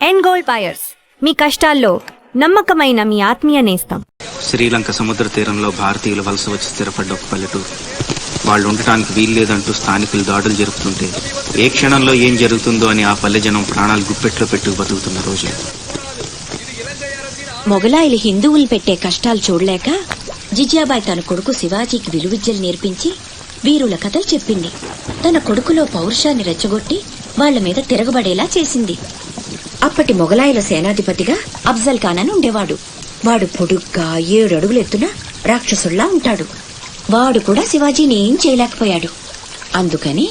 And gold buyers, మీ కష్టాల్లో నమ్మకమైన మీ ఆత్మీయ నేస్తం. శ్రీలంక సముద్ర తీరంలో భారతీయులు వలస వచ్చి స్థిరపడ్డ ఒక పల్లెటూరు. వాళ్ళు ఉండటానికి వీల్లేదంటూ స్థానికులు దాడులు జరుపుతుంటే ఏ క్షణంలో ఏం జరుగుతుందో అని ఆ పల్లె జనం ప్రాణాలు గుప్పెట్లో పెట్టుకు బతుకుతున్న రోజు. మొగలాయిలు హిందువులు పెట్టే కష్టాలు చూడలేక జిజ్యాబాయ్ తన కొడుకు శివాజీకి విలువిద్యలు నేర్పించి వీరుల కథలు చెప్పింది. తన కొడుకులో పౌరుషాన్ని రెచ్చగొట్టి వాళ్ల మీద తిరగబడేలా చేసింది. అప్పటి మొగలాయిల సేనాధిపతిగా అఫ్జల్ ఖాన్ అని ఉండేవాడు. వాడు పొడుగ్గా 7 అడుగులు ఎత్తున రాక్షసుల్లా ఉంటాడు. వాడు కూడా శివాజీని ఏం చేయలేకపోయాడు. అందుకని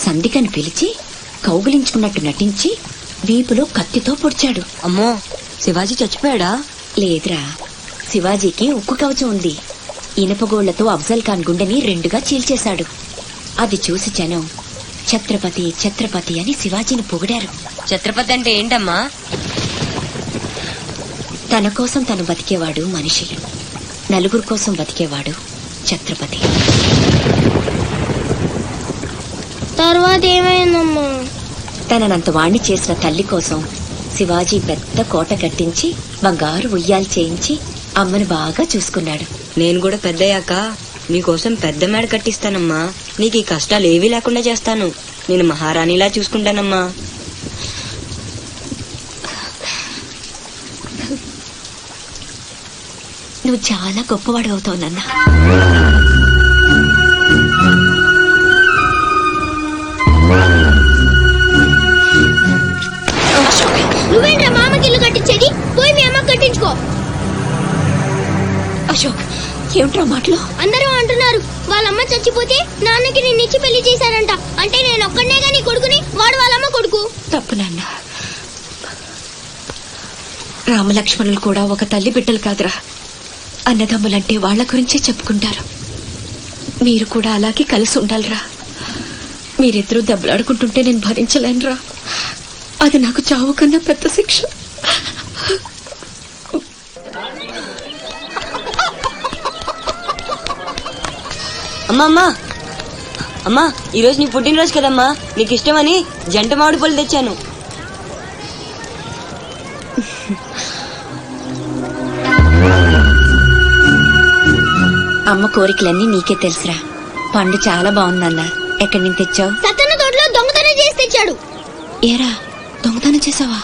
సంధికని పిలిచి కౌగిలించుకున్నట్టు నటించి వీపులో కత్తితో పొడిచాడు. అమ్మో, శివాజీ చచ్చిపోయాడా? లేదురా, శివాజీకి ఉక్కు కవచం ఉంది. ఇనపగోళ్లతో అఫ్జల్ ఖాన్ గుండెని 2గా చీల్చేశాడు. అది చూసి జనం ఛత్రపతి ఛత్రపతి అని శివాజీని పొగిడారు. ఛత్రపతి అంటే ఏంటమ్మా? తన కోసం తను బతికేవాడు మనిషి, నలుగురు కోసం బతికేవాడు ఛత్రపతి. తర్వాత ఏమైందమ్మా? తననంత వాణ్ణి చేసిన తల్లి కోసం శివాజీ పెద్ద కోట కట్టించి బంగారు ఉయ్యాలు చేయించి అమ్మను బాగా చూసుకున్నాడు. నేను కూడా పెద్దయ్యాక నీకోసం పెద్ద మేడ కట్టిస్తానమ్మా. నీకు ఈ కష్టాలు ఏవీ లేకుండా చేస్తాను. నేను మహారాణిలా చూసుకుంటానమ్మా. నువ్వు చాలా గొప్పవాడు అవుతావు నాన్న. నువ్వేంట్రా మామకి ఇల్లు కట్టించేది? పోయి మీ అమ్మ కట్టించుకో. అశోక్, ఏమిట్రా మాటలు? అందరూ అంటున్నారు వాళ్ళమ్మ చచ్చిపోతే నాన్నకి నిన్నిచ్చి పెళ్లి చేశారంట. అంటే నేను ఒక్కడనేగా నీ కొడుకుని, వాడు వాళ్ళమ్మ కొడుకు. తప్పు నాన్న. రామలక్ష్మణులు కూడా ఒక తల్లి బిడ్డలు కాదురా. అన్నదమ్ములంటే వాళ్ల గురించే చెప్పుకుంటారు. మీరు కూడా అలాగే కలిసి ఉండాలిరా. మీరిద్దరూ దెబ్బలాడుకుంటుంటే నేను భరించలేనురా. అది నాకు చావు కన్నా పెద్ద శిక్ష. అమ్మా, అమ్మా, ఈరోజు నీ పుట్టినరోజు కదమ్మా. నీకు ఇష్టమని జంట మామిడి పళ్ళు తెచ్చాను. అమ్మ కోరికలన్నీ నీకే తెలుసురా. పండు చాలా బాగుందన్న. ఎక్కడి నుంచి తెచ్చావు? సత్తన్న తోటలో దొంగతనం చేసి తెచ్చాడు. ఏరా, దొంగతనం చేసావా?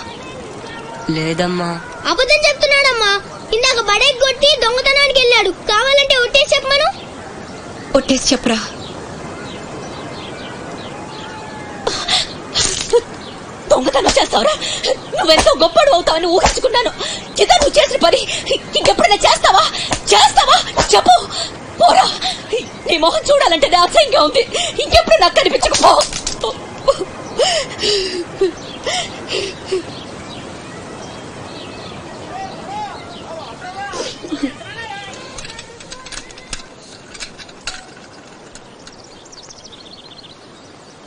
లేదమ్మా. అబద్ధం చెప్తున్నాడమ్మా. ఇందాక బడేకి కొట్టి దొంగతనానికి వెళ్ళాడు. కావాలంటే ఒట్టేసి చెప్పమను. ఒట్టేసి చెప్పరా. దొంగతనం చేస్తావురా? నువ్వెంతో గొప్పడు అవుతావని ఊహించుకున్నాను. ఇదా నువ్వు చేసిన పని ఇంకెప్పుడైనా చేస్తావా? చెప్పు. పోరా, నీ మొహం చూడాలంటే అసహ్యంగా ఉంది. ఇంకెప్పుడు నాకు కనిపించకపో.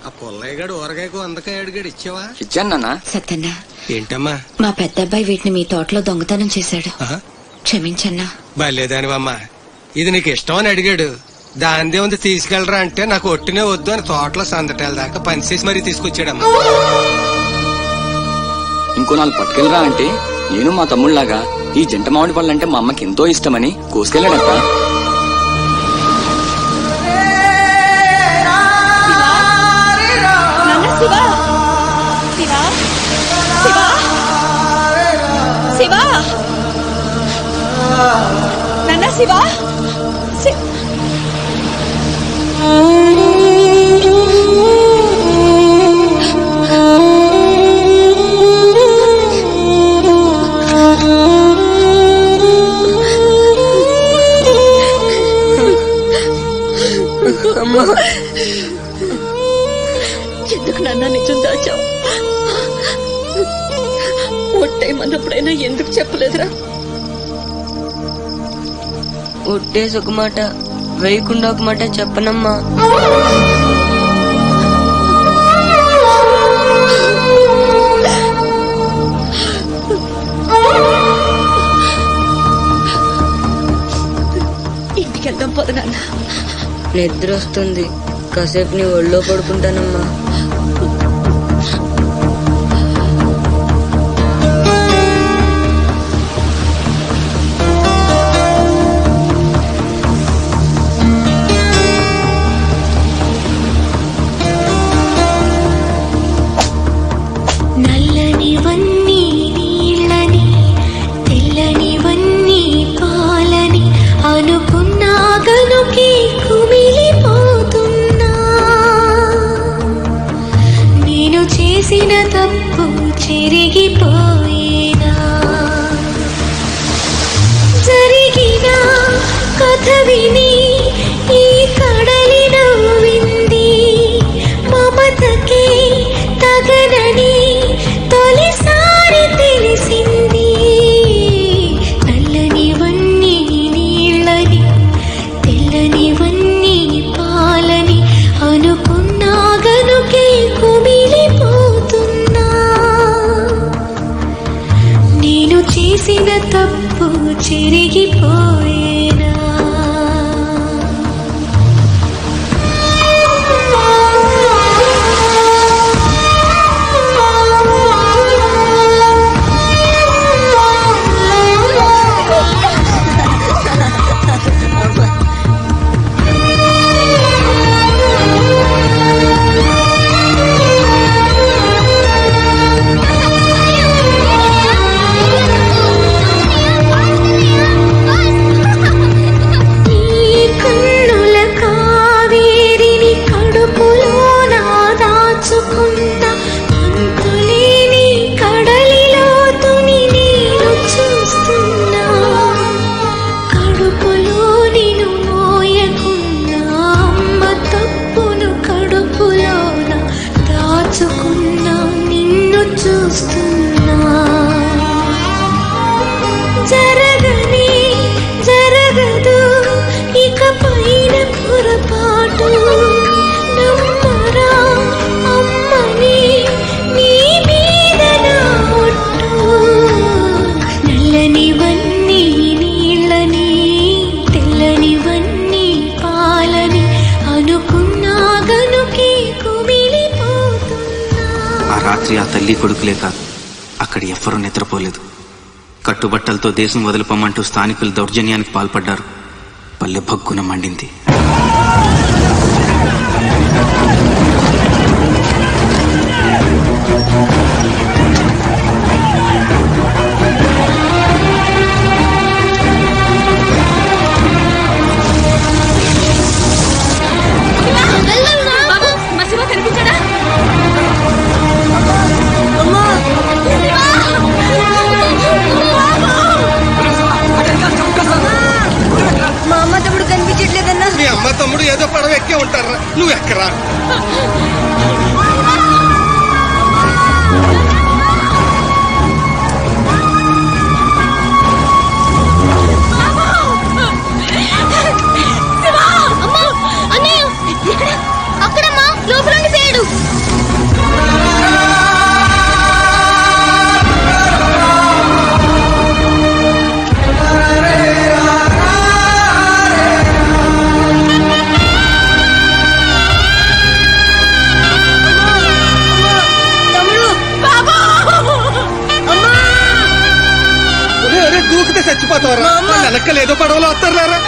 ఆ పుల్లయ్యగాడు ఊరగాయకు వందకాయ అడిగాడు, ఇచ్చావా? ఇచ్చాను. సత్తన్నా, ఏంటమ్మా? మా పెద్ద అబ్బాయి వీటిని మీ తోటలో దొంగతనం చేశాడు. క్షమించన్నా. బలేదానివమ్మా. ఇది నీకు ఇష్టం అని అడిగాడు. దాందే ఉంది తీసుకెళ్ళరా అంటే నాకు ఒట్టినే వద్దు అని తోటలో సందటాల దాకా పనిచేసి మరీ తీసుకొచ్చాడమ్మా. ఇంకో 4 పట్టుకెళ్ళరా అంటే నేను మా తమ్ముళ్లాగా ఈ జంట మామిడి పళ్ళు అంటే మా అమ్మకి ఎంతో ఇష్టమని కోసుకెళ్ళాడట. శివా, ఎందుకు నాన్న నిజం దాచావు? ఒట్టేయమన్నప్పుడైనా ఎందుకు చెప్పలేదురా? ఒట్టేసి ఒక మాట, వేయకుండా ఒక మాట చెప్పనమ్మా. ఇంటికి వెళ్దాం పోదు నాన్న. నిద్ర వస్తుంది. కాసేపు నీ ఒళ్ళో పడుకుంటానమ్మా. తెల్లనివన్నీ నీళ్ళని తెల్లనివన్నీ పాలని అనుకున్నా గనుకే కుమిలిపోతున్నా. నేను చేసిన తప్పు చెరిగిపోయేనా? జరిగిన కథ విని ఈ కడలి నవ్వింది. మమతకే తగనని తొలిసారి తెలిసింది. నల్లనివన్నీ నీళ్ళని తెల్లనివన్నీ పాలని అనుకున్నా గనుకే కుమిలిపోతున్నా. నేను చేసిన తప్పు చెరిగిపోయేనా? జరగని జరగదు ఇక పైన పొరపాటు. నమ్మరా అమ్మని నీ మీద నా ఒట్టు. నల్లనివన్నీ నీళ్ళని తెల్లనివన్నీ పాలని అనుకున్నా గనుకే కుమిలిపోతున్నా. ఆ రాత్రి ఆ తల్లి కొడుకులే కాదు, అక్కడ ఎవ్వరూ నిద్రపోలేదు. కట్టుబట్టలతో దేశం వదిలిపోమంటూ స్థానికులు దౌర్జన్యానికి పాల్పడ్డారు. పల్లె భగ్గున మండింది. మీ అమ్మ తమ్ముడు ఏదో పడవ ఎక్కే ఉంటారా, నువ్వు ఎక్కరా? అక్కడమ్మా లోపల చేయడు. దూకితే చచ్చిపోతావరా? వెనక్కలు ఏదో పడవలో వస్తారా?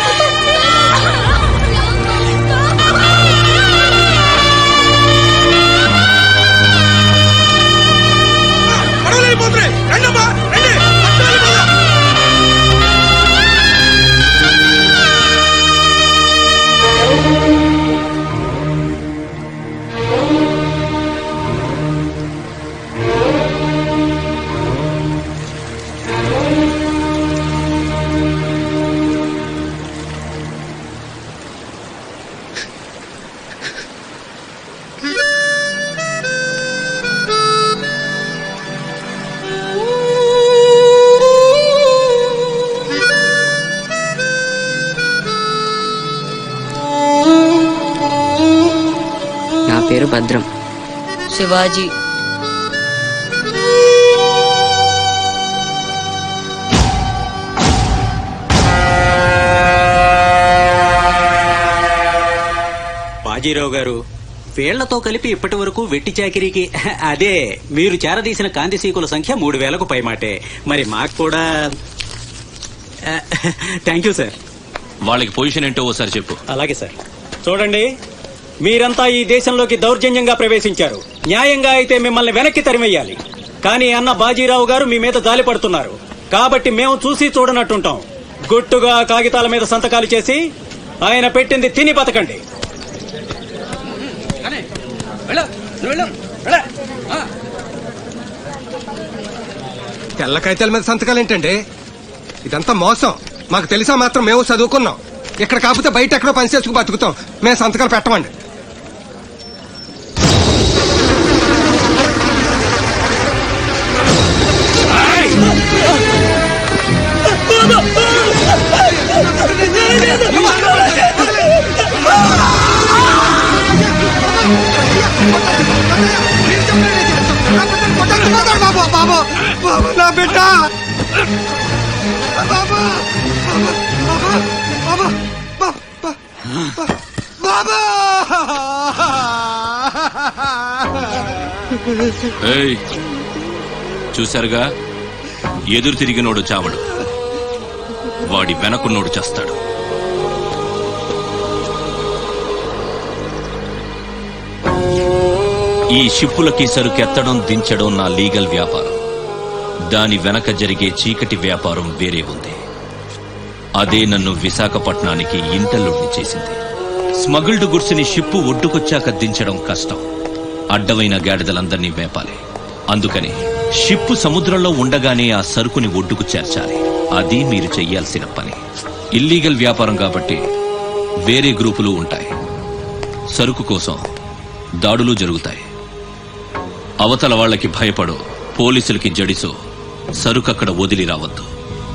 పేరు భద్రం. శివాజీ. బాజీరావు గారు, వీళ్లతో కలిపి ఇప్పటి వరకు వెట్టి చాకిరీకి అదే మీరు చేరదీసిన కాంతిసీకుల సంఖ్య 3000కు పైమాటే. మరి మాకు కూడా థ్యాంక్ యూ సార్. వాళ్ళకి పొజిషన్ ఏంటో ఓసారి చెప్పు. అలాగే సార్. చూడండి, మీరంతా ఈ దేశంలోకి దౌర్జన్యంగా ప్రవేశించారు. న్యాయంగా అయితే మిమ్మల్ని వెనక్కి తరిమెయ్యాలి. కానీ అన్న బాజీరావు గారు మీ మీద జాలి పడుతున్నారు. కాబట్టి మేము చూసి చూడనట్టుంటాం. గుట్టుగా కాగితాల మీద సంతకాలు చేసి ఆయన పెట్టింది తిని బతకండి. తెల్ల కాగితాల మీద సంతకాలు ఏంటండి? ఇదంతా మోసం. మాకు తెలిసా మాత్రం మేము చదువుకున్నాం. ఇక్కడ కాకపోతే బయట ఎక్కడో పని చేసుకు బతుకుతాం. మేము సంతకాలు పెట్టమండి. నా బిడ్డ ఏయ్, చూశారుగా, ఎదురు తిరిగినోడు చావడు, వాడి వెనకున్నోడు చేస్తాడు. ఈ షిప్పులకి సరుకెత్తడం దించడం నా లీగల్ వ్యాపారం. దాని వెనక జరిగే చీకటి వ్యాపారం వేరే ఉంది. అదే నన్ను విశాఖపట్నానికి ఇంటల్లుడిని చేసింది. స్మగుల్డ్ గుడ్స్ ని షిప్పు ఒడ్డుకొచ్చాక దించడం కష్టం. అడ్డమైన గాడిదలందర్నీ వేపాలి. అందుకని షిప్పు సముద్రంలో ఉండగానే ఆ సరుకుని ఒడ్డుకు చేర్చాలి. అది మీరు చెయ్యాల్సిన పని. ఇల్లీగల్ వ్యాపారం కాబట్టి వేరే గ్రూపులు ఉంటాయి. సరుకు కోసం దాడులు జరుగుతాయి. అవతల వాళ్ళకి భయపడు, పోలీసులకి జడిసో సరుకక్కడ వదిలి రావద్దు.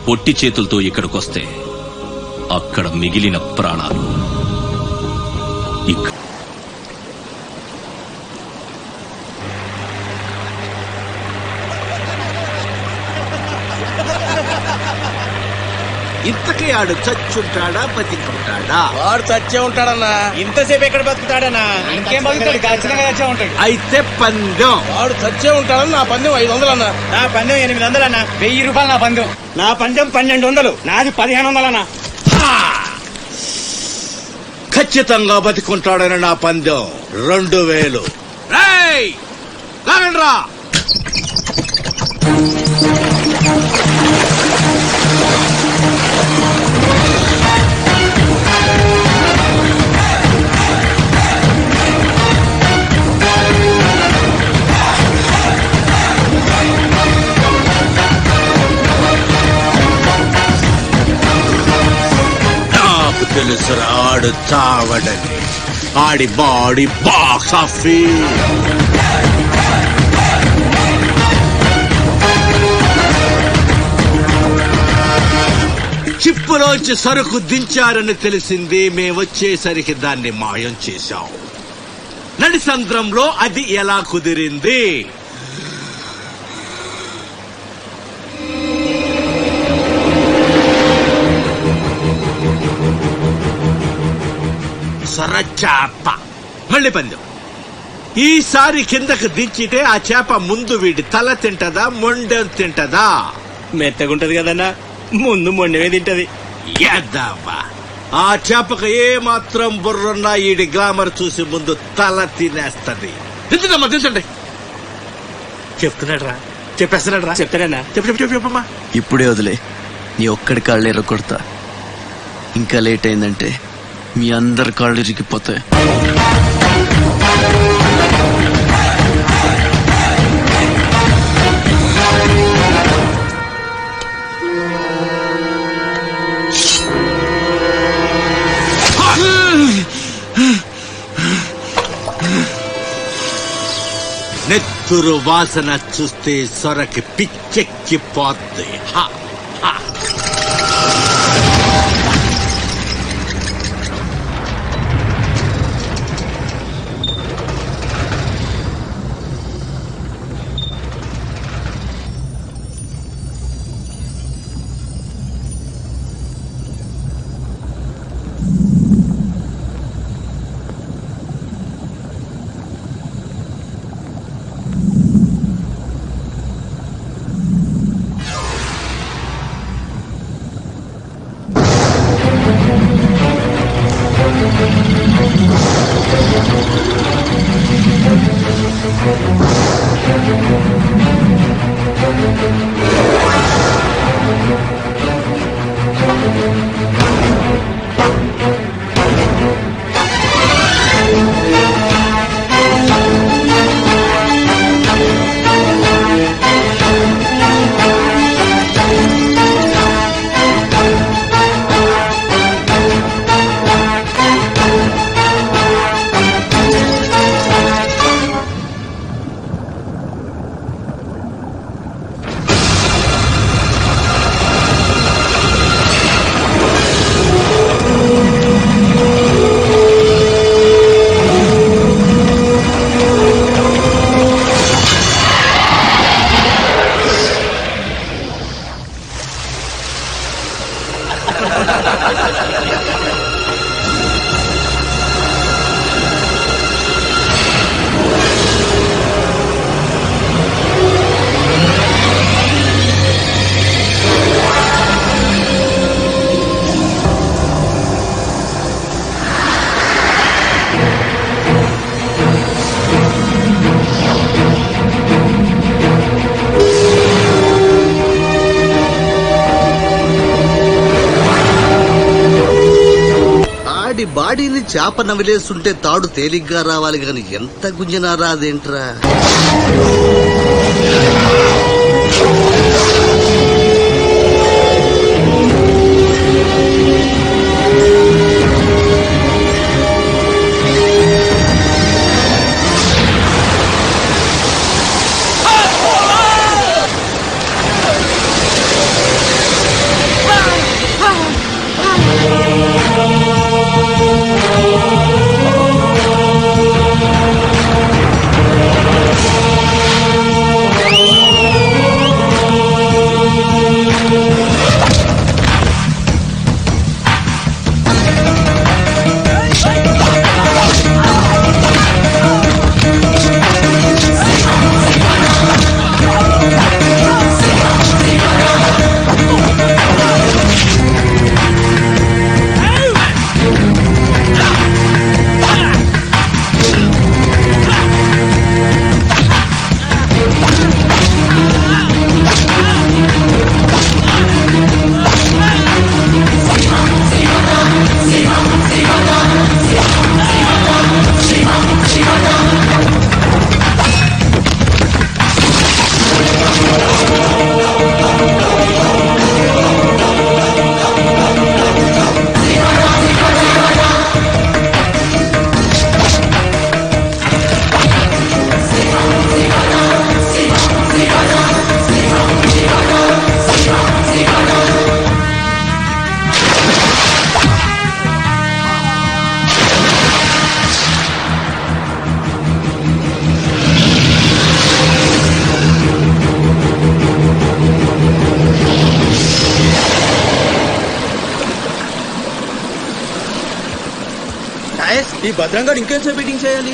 పొట్టి చేతులతో ఇక్కడికొస్తే అక్కడ మిగిలిన ప్రాణాలు ఇంతకీ ఆడు చచ్చుంటాడా బతికుంటాడా? వాడు చచ్చే ఉంటాడన్నా. ఇంతసేపు ఎక్కడ బతుకుతాడన్నా? ఇంకేం బతుకుతాడు? ఖచ్చితంగా చచ్చే ఉంటాడు. అయితే పందెం. వాడు చచ్చే ఉంటాడని నా పందెం 500 అన్నా. నా పందెం 800 అన్నా. 1000 రూపాయలు నా పందెం. నా పందెం 1200. నాది 1500 అన్నా. ఖచ్చితంగా బతికుంటాడని నా పందెం 2000. రా తెలుసు ఆడు చావడని. ఆడి బాడీ బాక్స్ ఆఫీస్. చిప్పులోంచి సరుకు దించారని తెలిసింది. మేమొచ్చేసరికి దాన్ని మాయం చేశాం. నడిసంద్రంలో అది ఎలా కుదిరింది? సొరచాప. మళ్ళీ పందెం. ఈసారి కిందకు దించితే ఆ చేప ముందు వీడి తల తింటదా, మొండెం తింటదా? మెత్తగుంటది కదన్నా, ముందు మొండమే తింటది. యాదవ్వా, ఆ చేపకు ఏ మాత్రం బుర్రున్నా ఈడి గ్లామర్ చూసి ముందు తల తినేస్తది. దించడమ్మా, దించండి. చెప్తున్నాడు రా, చెప్పేస్తున్నాడు రా. చెప్తానన్నా. చెప్పమ్మా. ఇప్పుడే వదిలే, నీ ఒక్కడి కాళ్ళు ఎర్రకొడతా. ఇంకా లేట్ అయిందంటే మీ అందరి కాళ్ళు ఇరిగిపోతాయి. నెత్తురు వాసన చూస్తే సొరకి పిచ్చెక్కిపోద్ది. బాడీని చేప నవిలేస్తుంటే తాడు తేలిగ్గా రావాలి గాని ఎంత గుంజినా రాదేంట్రా. ఈ భద్రంగా ఇంకేంసేపు మీటింగ్ చేయాలి.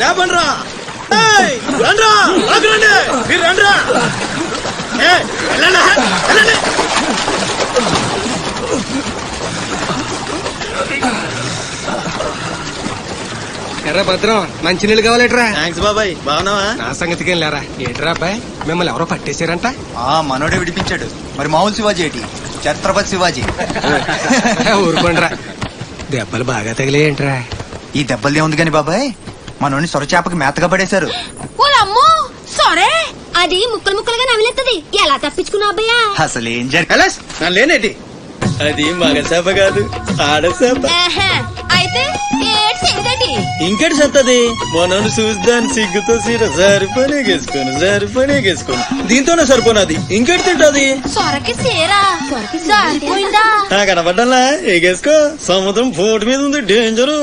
లేపండ్రా, రండ్రా, రండి, మీరు రండ్రా. ఎర్ర భద్రం మంచినీళ్ళు కావాలట్రా? థ్యాంక్స్ బాబాయ్, బాగున్నావా? నా సంగతికేం లేరా. ఏంట్రా అబ్బాయి, మిమ్మల్ని ఎవరో పట్టేశారంట? మనోడే విడిపించాడు. మరి మామూలు శివాజీ ఏంటి, ఛత్రపతి శివాజీ. ఊరుకోండ్రా, దెబ్బలు బాగా తగిలేయంట్రా? ఈ దెబ్బలదే ఉంది కాని బాబాయ్, మనోని సొరచేపకి మేతగా పడేశారు. సరే, అది ముక్కలు ముక్కలుగా నవిలేస్తుంది. ఎలా తప్పించుకున్నావు అబ్బయ్యా? అసలు ఏం జరిగింది లేనేటి, అది మగ చేప కాదు, ఆడచేప. అయితే ఇంకెటి సత్తది, మనోని చూద్దాని సిగ్గుతో సీర సరిపోనేగేసుకోను దీంతోనే సరిపోనది, ఇంకెటి తింటది. సొరకి సీరా సరిపోయిందా? కనపడ్డా ఎగేసుకో, సముద్రం పోటు మీద ఉంది, డేంజరు.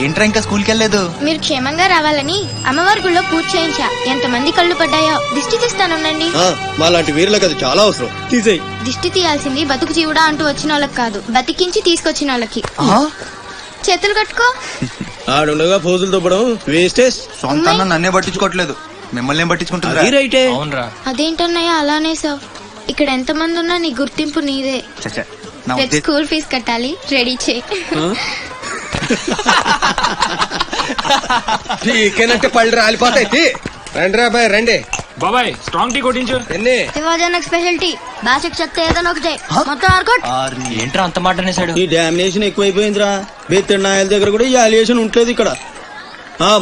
ఏంట్రా ఇంకా స్కూల్కి వెళ్ళలేదు? మీరు క్షేమంగా రావాలని అమ్మవారి గుళ్ళో పూజ చేయించా. ఎంతమంది కళ్ళు పడ్డాయో. దిష్టి తీస్తానుండండి. మాలాంటి వీరులకు అది చాలా అవసరం. తీసేయ్. దిష్టి తీయాల్సింది బతుకు జీవుడా అంటూ వచ్చిన వాళ్ళకి కాదు, బతికించి తీసుకొచ్చిన వాళ్ళకి. చేతులు కట్టుకో. ఆడుండగా ఫోజులు దుబ్బడం వేస్టేజ్. సొంత అన్న నన్నే పట్టించుకోవట్లేదు, మిమ్మల్ని పట్టించుకుంటుంది. అదేంటన్నయ్య అలానేసావు? ఇక్కడ ఎంతమంది ఉన్నా నీ గుర్తింపు నీదే. రేపు స్కూల్ ఫీజు కట్టాలి, రెడీ చేయి. టీకేనంటే పళ్ళు రాలిపోతాయి. రండి రా బాయ్, రండి బాబాయ్. స్ట్రాంగ్ టీ కొట్టించు. ఎన్ని శివాజనకు స్పెషల్ టీ, బాసిక్ చెత్త ఏదైనా ఒకటే, మొత్తం ఆర్కోట్. ఏంట్రా అంత మాట అనేసాడు? ఈ డామినేషన్ ఎక్కువైపోయిందిరా. బెత్తడి నాయల దగ్గర కూడా ఈ అలియేషన్ ఉంటలేదు ఇక్కడ.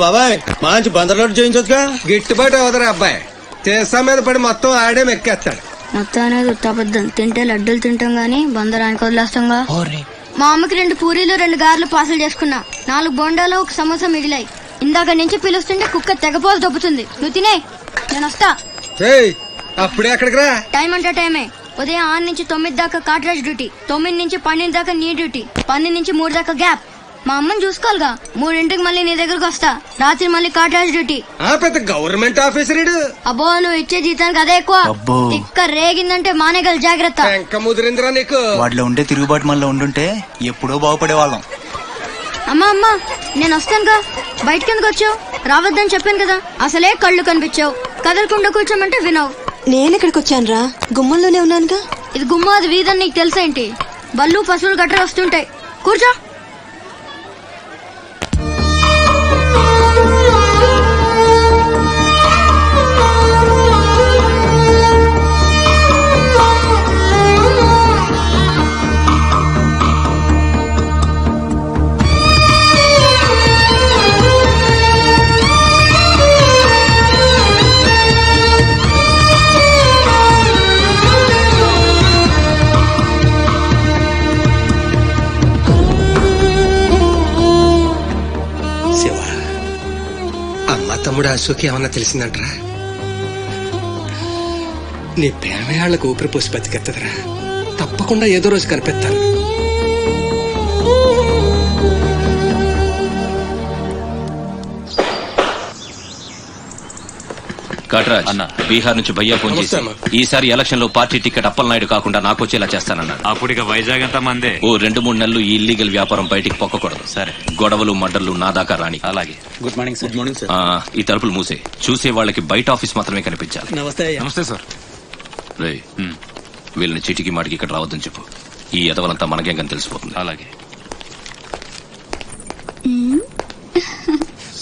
బాబాయ్ మంచి బందర్లాట్ చేయించొచ్చుగా. గిట్టుబాటు అవదరా అబ్బాయి. చేసా మీద పడి మొత్తం ఆడే మెక్కేస్తాడు. మొత్తం అనేది ఉత్తాబద్ధం. తింటే లడ్డూలు తింటాం గానీ బందరానికి వదిలేస్తాంగా. మా అమ్మకి 2 పూరీలు 2 గారెలు పార్సల్ చేసుకున్నా. 4 బోండాలు 1 సమోసా మిగిలాయి. ఇందాక నుంచి పిలుస్తుంటే కుక్క తెగపోలు దొబ్బుతుంది. నువ్వు తినే, నేను వస్తా. అప్పుడే అక్కడికి రా. టైం అంటే టైమే. ఉదయం 6 నుంచి 9 దాకా కాట్రాజ్ డ్యూటీ, 9 నుంచి 12 దాకా నీ డ్యూటీ, 12 నుంచి 3 దాకా గ్యాప్. మా అమ్మని చూసుకోవాలిగా. 3ంటికి మళ్ళీ నీ దగ్గరకు వస్తా. రాత్రి మళ్ళీ కాట్రాజ్ డ్యూటీ. పెద్ద గవర్నమెంట్ ఆఫీసర్. అబ్బో, నువ్వు ఇచ్చే జీతానికి అదే ఎక్కువ. ఇక్కడ రేగిందంటే మానేగల జాగ్రత్త. ఇంకా ముదిరిందిరా నీకు. వాటిలో ఉండే తిరుగుబాటు మనలో ఉండుంటే ఎప్పుడో బాగుపడే వాళ్ళం. అమ్మా అమ్మా, నేను వస్తానుగా. బయటకెందుకు వచ్చావు? రావద్దని చెప్పాను కదా. అసలే కళ్ళు కనిపించావు. కదలకుండా కూర్చోమంటే వినవు. నేను ఇక్కడికి వచ్చాను రా, గుమ్మంలోనే ఉన్నానుగా. ఇది గుమ్మ, అది వీధని నీకు తెలుసేంటి? బళ్ళు పశువులు గట్రా వస్తుంటాయి. కూర్చో. తమ్ముడు అశోక్ ఏమన్నా తెలిసిందంటరా? నీ ప్రేమయాళ్లకు ఊపిరి పోసి బతికెత్తదరా. తప్పకుండా ఏదో రోజు కనిపెత్తాను. కాట్రాజ్ అన్న, బీహార్ నుంచి భయ్యా ఫోన్ చేసి ఈసారి ఎలక్షన్ లో పార్టీ టికెట్ అప్పలనాయుడు కాకుండా నాకు వచ్చేలా చేస్తానన్నాడు. అప్పుడు ఇక వైజాగ్ అంతా మందే. 2-3 నెలలు ఈ ఇల్లీగల్ వ్యాపారం బయటికి పొక్కకూడదు. సరే, గొడవలు మడ్డర్లు నా దాకా రాని. అలాగే. Good morning sir. Good morning sir. ఈ తలుపులు మూసే. చూసే వాళ్ళకి బయట ఆఫీస్ మాత్రమే కనిపించాలి. నమస్తే. నమస్తే సార్. రే, వీళ్ళని చీటికి మాటికి ఇక్కడ రావద్దని చెప్పు. ఈ ఎదవలంతా మనకేం తెలిసిపోతుంది. అలాగే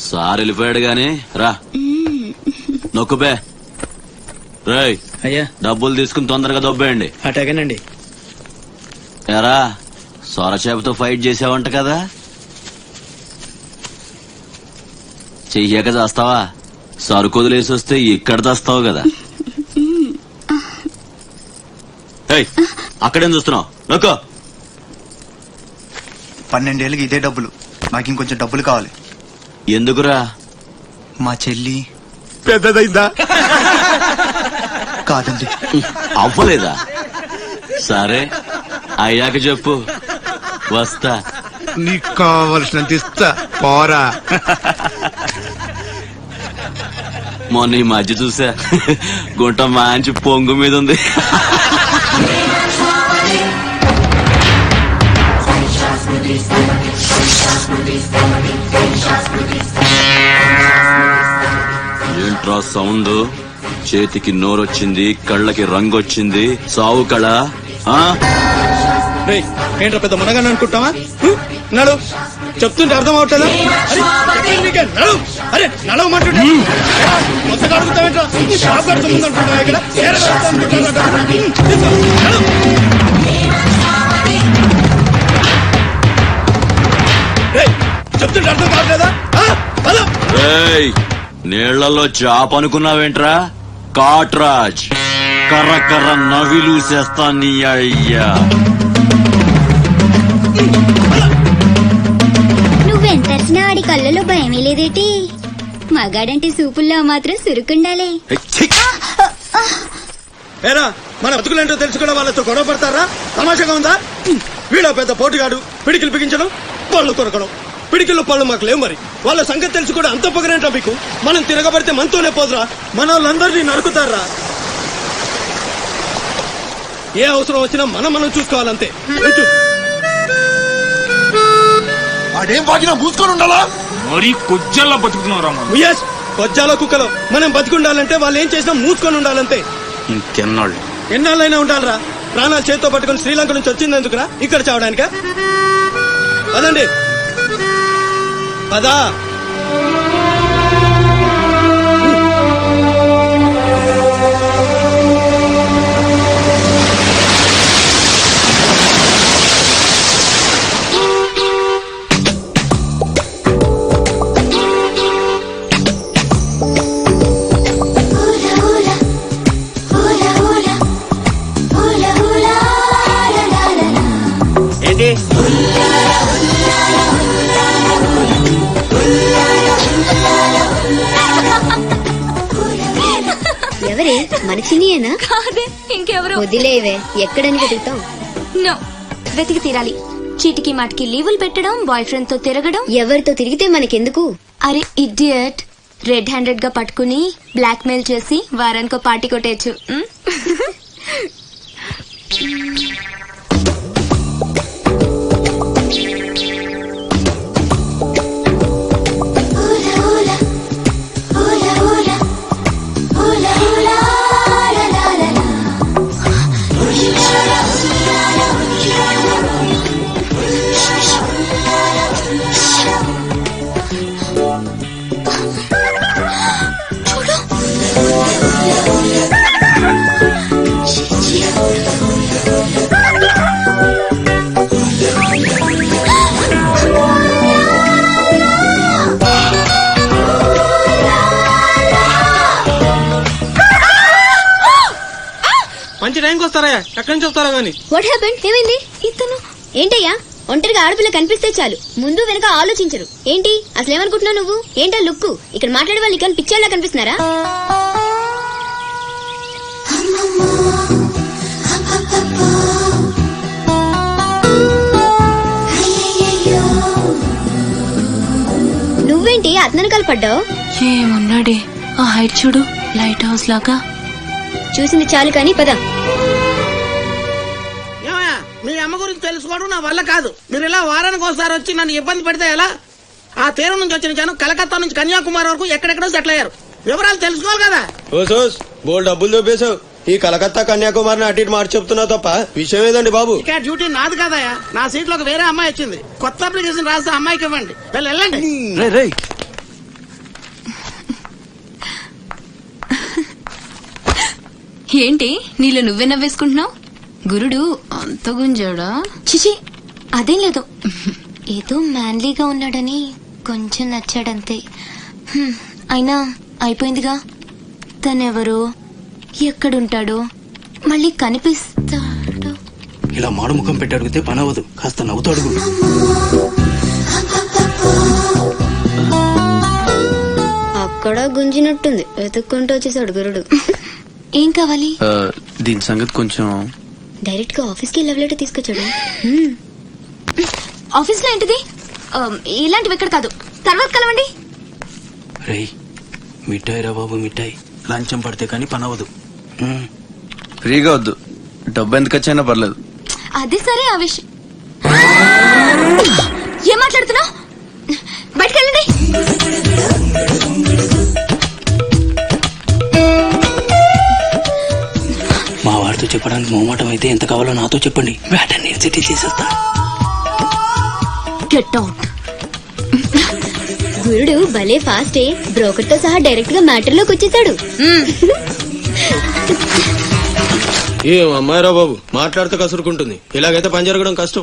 సార్ వెళ్ళిపోయాడు గాని రా నొక్కుబే. రేయ్ అయ్యా, డబ్బులు తీసుకుని తొందరగా దొబ్బేయండి. అటాగేనండి. ఎరా సొరచేపతో ఫైట్ చేసావంట కదా, చెయ్యక చేస్తావా? సరుకొదిలేసి వస్తే ఇక్కడ తెస్తావు కదా. అక్కడేం చూస్తున్నావు? నొక్కో. 12 ఏళ్ళకి ఇదే డబ్బులు. నాకు ఇంకొంచెం డబ్బులు కావాలి. ఎందుకురా? మా చెల్లి పెద్దదైందా? కాదండి. అవ్వలేదా? సరే అయ్యాక చెప్పు, వస్తా. నీకు కావలసినంత ఇస్తా, పోరా. మొన్న ఈ మధ్య చూసా, గుంట మంచి పొంగు మీద ఉంది. ఏంట్రా సౌండ్? చేతికి నోరొచ్చింది, కళ్ళకి రంగొచ్చింది. సావు కళ. ఏంట్రా పెద్ద మునగాన్ని అనుకుంటావా? నడు, చెప్తుంటే అర్థం అవట్లేదా? నడు, అరే నడవమంటుంటే కొత్తగా అడుగుతావేంట్రా? షాప్ కడుతుందంటున్నా ఇక్కడ. చెప్తుంటే అర్థం కావట్లేదా? నీళ్లలో చాప అనుకున్నావేంట్రా? కాట్రాజ్ కర్ర కర్ర నవిలూసేస్తా నీ అయ్యా. నువ్వెంతర్చినా ఆడి కళ్ళలో భయమే లేదేటి? మగాడంటే సూపుల్లో మాత్రం సురుకుండాలే. ఏరా, మన బతుకులేంటో తెలుసుకున్న వాళ్ళతో గొడవ పడతారా? తమాషాగా ఉందా? వీడో పెద్ద పోటుగాడు, పిడికిలు బిగించడం, పళ్ళు కొరకడం. పిడికిలో పళ్ళు మాకు లేవు మరి. వాళ్ళ సంగతి తెలిసి కూడా అంత పొగరేంట్రా మీకు? మనం తిరగబడితే మనతోనే పోదురా, మన వాళ్ళందరినీ నరుకుతారా? ఏ అవసరం వచ్చినా మనం చూసుకోవాలంతే. అదేం బాగినా మూసుకొని ఉండాలా? మరీ కొజ్జల్లా బతుకుతున్నారా ఎస్, కొజ్జాలో కుక్కలో మనం బతికుండాలంటే వాళ్ళు ఏం చేసినా మూసుకొని ఉండాలంతే. ఇంకెన్నాళ్ళు? ఎన్నాళ్ళైనా ఉండాలరా. ప్రాణాలు చేతితో పట్టుకుని శ్రీలంక నుంచి వచ్చింది ఎందుకురా? ఇక్కడ చావడానికా? పదండి పదా. ఏంటి ఎవరే మన చిన్నియేనా? కాదే ఇంకెవరు. వదిలేవే, ఎక్కడని వెతుకుతాం? నో, వెతికి తీరాలి. చీటికి మాటికి లీవులు పెట్టడం, బాయ్ ఫ్రెండ్ తో తిరగడం. ఎవరితో తిరిగితే మనకెందుకు? అరే ఇడియట్, రెడ్ హ్యాండెడ్ గా పట్టుకుని బ్లాక్ మెయిల్ చేసి వారానికో పార్టీ కొట్టేయచ్చు. మంచి టైంకి వస్తారా? ఎక్కడి నుంచి వస్తారా గానీ? What happened? ఏమైంది? ఇతను ఏంటయ్యా? ఒంటరిగా ఆడపిల్ల కనిపిస్తే చాలు ముందు వెనక ఆలోచించరు. ఏంటి అసలు ఏమనుకుంటున్నావు నువ్వు? ఏంటా లుక్కు? ఇక్కడ మాట్లాడే వాళ్ళు ఇక్కడ పిచ్చేళ్ళ కనిపిస్తున్నారా? నువ్వేంటి అతనకాలు పడ్డావు? ఏమున్నాడే ఆ హైట్ చూడు, లైట్ హౌస్ లాగా. చూసింది చాలు కానీ పద. మీ అమ్మ గురించి తెలుసుకోవడం నా వల్ల కాదు. మీరు ఇలా వారానికి ఒకసారి వచ్చి నన్ను ఇబ్బంది పెడితే ఎలా? ఆ తీరం నుంచి వచ్చిన జనం కలకత్తా నుంచి కన్యాకుమారి వరకు ఎక్కడెక్కడో సెటిల్ అయ్యారు. వివరాలు తెలుసుకోవాలి కదా. బోల్ డబ్బులు దొబ్బేశావు. ఈ కలకత్తా కన్యాకుమారిని అటు ఇటు మార్చి చెప్తున్నావు తప్ప విషయం ఏదండి బాబు? ఇక డ్యూటీ నాది కదయా. నా సీట్ లోకి వేరే అమ్మాయి వచ్చింది. కొత్త అప్లికేషన్ రాస్తే అమ్మాయికి ఇవ్వండి. వెళ్ళండి. ఏంటి నీళ్ళు నువ్వే నవ్వేసుకుంటున్నావు? గురుడు అంత గుంజాడా? చిచి అదేం లేదు, ఏదో మ్యాన్లీగా ఉన్నాడని కొంచెం నచ్చాడంతే. అయినా అయిపోయిందిగా. తనెవరో, ఎక్కడుంటాడో, మళ్ళీ కనిపిస్తాడో. ఇలా మాడుముఖం పెట్టి అడిగితే పని అవ్వదు. కాస్త నవ్వుతూ అడుగు. అక్కడ గుంజినట్టుంది. వెతుక్కుంటూ వచ్చేసాడు గురుడు. ఏం కావాలి? దీని సంగతి కొంచెం. డైరెక్ట్ గా ఆఫీస్ కి లవ్ లెటర్ తీసుకొచ్చాడు. ఆఫీస్ లో ఏంటిది? ఇలాంటివి ఎక్కడ కాదు, తర్వాత కలవండి. రేయ్, మిఠాయి రా బాబు, మిఠాయి. లంచం పడితే కానీ పని అవ్వదు. ఫ్రీగా వద్దు, డబ్బు ఎంత ఖర్చైనా పర్లేదు. అది సరే, ఆ విషయం ఏం మాట్లాడుతున్నావు? బయటకెళ్ళండి. మా వాడితో చెప్పడానికి మొహమాటం అయితే ఎంత కావాలో నాతో చెప్పండి. బ్యాటర్ నేను సెటిల్ చేసేస్తా. Get out. గురుడు భలే ఫాస్టే. బ్రోకర్ తో సహా డైరెక్ట్ గా మ్యాటర్ లోకి వచ్చేసాడు. ఏం అమ్మాయిరా బాబు, మాట్లాడితే కసురుకుంటుంది. ఇలాగైతే పని జరగడం కష్టం.